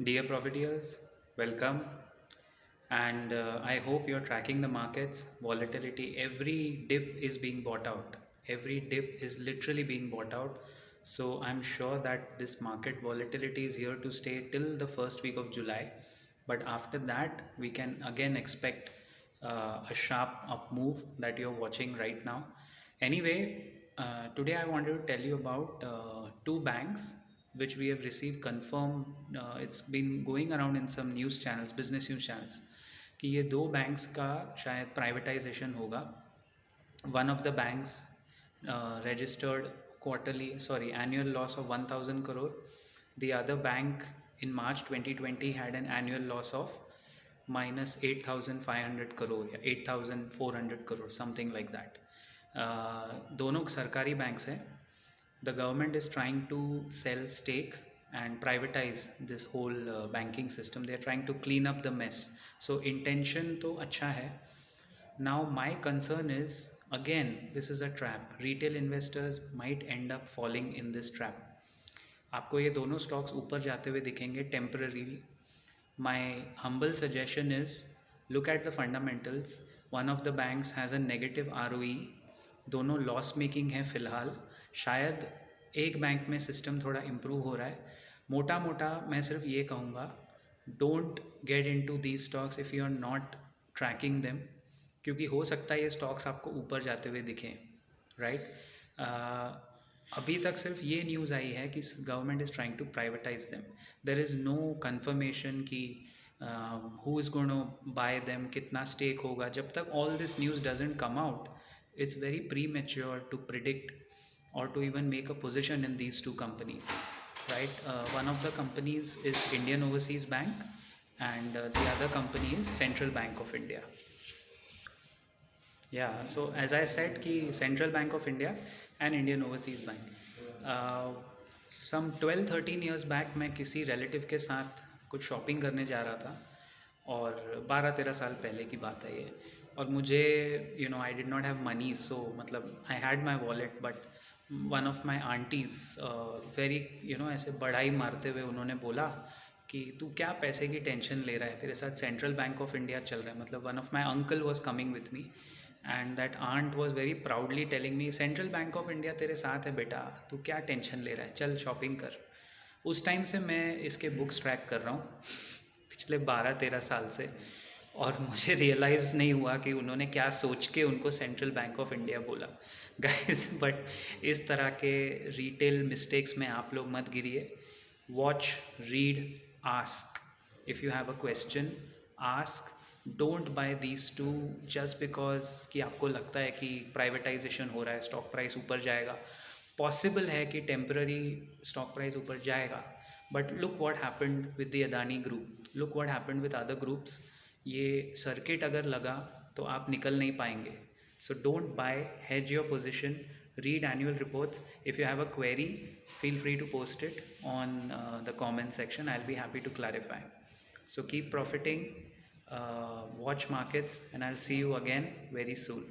Dear profiteers, welcome. And I hope you're tracking the markets. Volatility, every dip is being bought out. Every dip is literally being bought out. So I'm sure that this market volatility is here to stay till the first week of July. But after that, we can again expect a sharp up move that you're watching right now. Anyway, today I wanted to tell you about two banks which we have received confirm. It's been going around in some news channels, business news channels, कि ये दो banks का शायद privatisation होगा. One of the banks registered annual loss of 1000 crore. The other bank in March 2020 had an annual loss of minus 8500 crore या 8400 crore, something like that. दोनों सरकारी banks हैं. The government is trying to sell stake and privatize this whole banking system. They are trying to clean up the mess. So intention तो अच्छा है. Now my concern is, again, this is a trap. Retail investors might end up falling in this trap. आपको ये दोनों stocks ऊपर जाते हुए दिखेंगे temporarily. My humble suggestion is, look at the fundamentals. One of the banks has a negative ROE. दोनों loss making है फिलहाल. शायद एक बैंक में सिस्टम थोड़ा इम्प्रूव हो रहा है. मोटा मोटा मैं सिर्फ ये कहूँगा, don't get into these stocks if you are not tracking them, क्योंकि हो सकता है ये स्टॉक्स आपको ऊपर जाते हुए दिखें. राइट. अभी तक सिर्फ ये न्यूज़ आई है कि government is trying to privatise them. There is no confirmation कि who is going to buy them, कितना स्टेक होगा. जब तक all this news doesn't come out, it's very premature to predict or to even make a position in these two companies, right? One of the companies is Indian Overseas Bank, and the other company is Central Bank of India. Yeah, so as I said कि Central Bank of India and Indian Overseas Bank. Some 12-13 years back मैं किसी relative के साथ कुछ shopping करने जा रहा था, और 12-13 साल पहले की बात है ये. और मुझे I did not have money, so मतलब I had my wallet, but one of my aunties very ऐसे बढ़ाई मारते हुए उन्होंने बोला कि तू क्या पैसे की टेंशन ले रहा है, तेरे साथ सेंट्रल बैंक ऑफ इंडिया चल रहा है. मतलब one of my uncle was coming with me, and that aunt was very proudly telling me, central bank of India तेरे साथ है बेटा, तू क्या टेंशन ले रहा है, चल शॉपिंग कर. उस टाइम से मैं इसके बुक्स ट्रैक कर रहा हूँ पिछले 12-13 साल से, और मुझे रियलाइज़ नहीं हुआ कि उन्होंने क्या सोच के उनको सेंट्रल बैंक ऑफ इंडिया बोला. गाइस, बट इस तरह के रिटेल मिस्टेक्स में आप लोग मत गिरिए. Watch, read, ask. If you have a question, ask. Don't buy these too just because कि आपको लगता है कि प्राइवेटाइजेशन हो रहा है, स्टॉक प्राइस ऊपर जाएगा. पॉसिबल है कि टेम्पररी स्टॉक प्राइस ऊपर जाएगा, but look what happened with the Adani group, look what happened with other groups. ये सर्किट अगर लगा तो आप निकल नहीं पाएंगे. So don't buy, hedge your position, read annual reports. If you have a query, feel free to post it on the comment section. I'll be happy to clarify. So keep profiting, watch markets, and I'll see you again very soon.